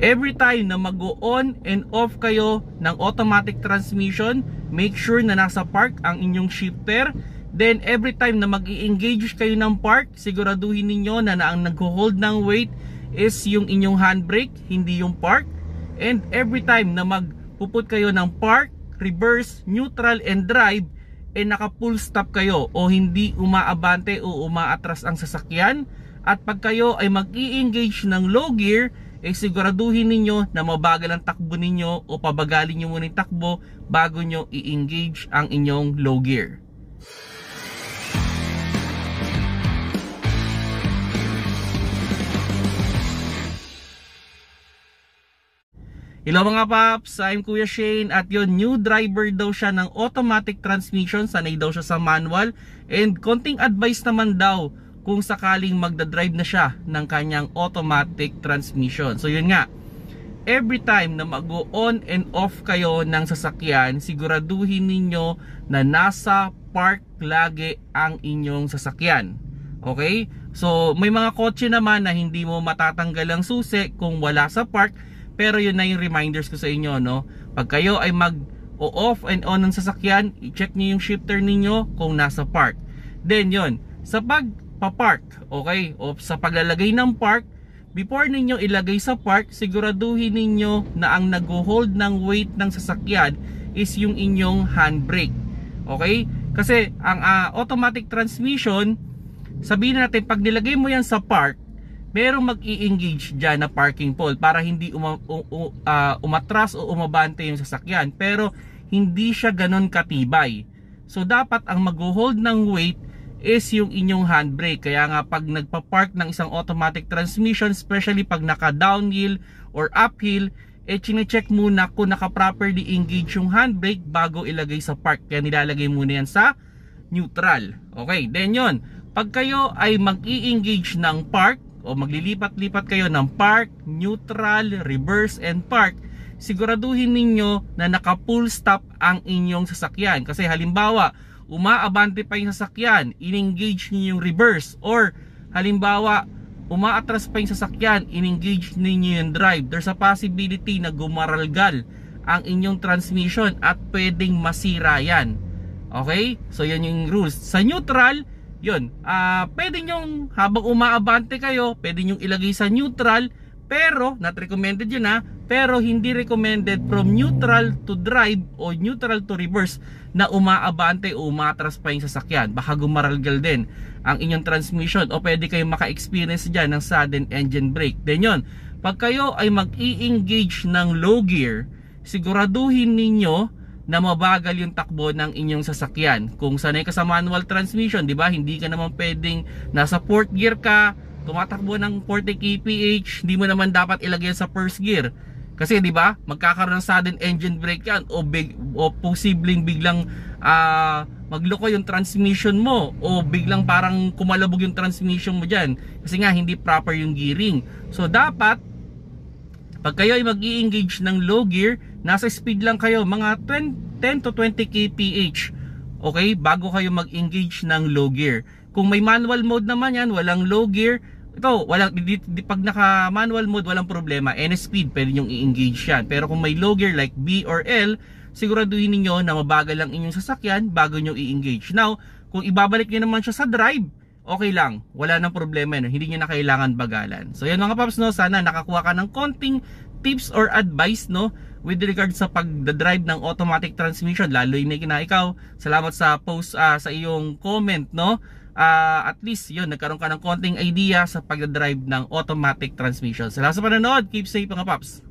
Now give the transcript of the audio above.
Every time na mag-on and off kayo ng automatic transmission, make sure na nasa park ang inyong shifter. Then every time na mag-i-engage kayo ng park, siguraduhin ninyo na ang nag-hold ng weight is yung inyong handbrake, hindi yung park. And every time na magpuput kayo ng park, reverse, neutral, and drive, naka full stop kayo o hindi umaabante o umaatras ang sasakyan. At pag kayo ay mag-i-engage ng low gear, siguraduhin ninyo na mabagal ang takbo ninyo o pabagalin nyo muna yung takbo bago nyo i-engage ang inyong low gear. Hello mga paps, I'm Kuya Shane at yun, new driver daw siya ng automatic transmission, sanay daw siya sa manual, and konting advice naman daw kung sakaling magdadrive na siya ng kanyang automatic transmission. So yun nga, every time na mag-on and off kayo ng sasakyan, siguraduhin ninyo na nasa park lagi ang inyong sasakyan. Okay? So may mga kotse naman na hindi mo matatanggal ang susi kung wala sa park, pero yun na yung reminders ko sa inyo, no? Pag kayo ay mag-off and on ng sasakyan, i-check niyo yung shifter ninyo kung nasa park. Then yun, sa pagpa-park, okay, o sa paglalagay ng park, before ninyo ilagay sa park, siguraduhin ninyo na ang nag-hold ng weight ng sasakyan is yung inyong handbrake. Okay? Kasi ang automatic transmission, sabihin natin pag nilagay mo yan sa park, merong mag-i-engage dyan na parking pole para hindi umatras o umabante yung sasakyan, pero hindi siya ganon katibay. So dapat ang mag-hold ng weight is yung inyong handbrake. Kaya nga pag nagpa-park ng isang automatic transmission, especially pag naka-downhill or uphill, chine-check muna kung naka-properly engage yung handbrake bago ilagay sa park. Kaya nilalagay muna yan sa neutral. Okay, then yun, pag kayo ay mag-i-engage ng park o maglilipat-lipat kayo ng park, neutral, reverse, and park, siguraduhin ninyo na naka full stop ang inyong sasakyan. Kasi halimbawa, umaabante pa yung sasakyan, in-engage niyo yung reverse, or halimbawa, umaatras pa yung sasakyan, in-engage niyo yung drive, there's a possibility na gumaralgal ang inyong transmission at pwedeng masira yan. Okay? So yan yung rules. Sa neutral, yun, pwede nyong habang umaabante kayo, pwede nyong ilagay sa neutral, pero not recommended yun pero hindi recommended from neutral to drive o neutral to reverse na umaabante o umatras pa yung sasakyan. Baka gumaralgal din ang inyong transmission o pwede kayong maka-experience dyan ng sudden engine brake. Then yun, pag kayo ay mag-i-engage ng low gear, siguraduhin ninyo na mabagal yung takbo ng inyong sasakyan. Kung sanay ka sa manual transmission, di ba? Hindi ka naman pwedeng nasa fourth gear ka, tumatakbo ng 40 kph, hindi mo naman dapat ilagay sa first gear. Kasi di ba? Magkakaroon ng sudden engine brake yan o posibleng biglang magloko yung transmission mo o biglang parang kumalabog yung transmission mo diyan kasi nga hindi proper yung gearing. So dapat pag kayo ay mag-i-engage ng low gear, nasa speed lang kayo, mga 10 to 20 kph. Okay? Bago kayo mag-engage ng low gear. Kung may manual mode naman yan, walang low gear, ito, pag naka manual mode, walang problema. Any speed, pwede nyong i-engage yan. Pero kung may low gear like B or L, siguraduhin niyo na mabagal lang inyong sasakyan bago nyo i-engage. Now, kung ibabalik nyo naman siya sa drive, okay lang, wala nang problema, no? Hindi nyo na kailangan bagalan. So yan mga paps, no? Sana nakakuha ka ng konting tips or advice, no, with regard sa pagdadrive ng automatic transmission, lalo na ikaw. Salamat sa post, sa iyong comment, no. At least yun, nagkaroon ka ng konting idea sa pagdadrive ng automatic transmission. Salamat sa panonood, keep safe mga paps.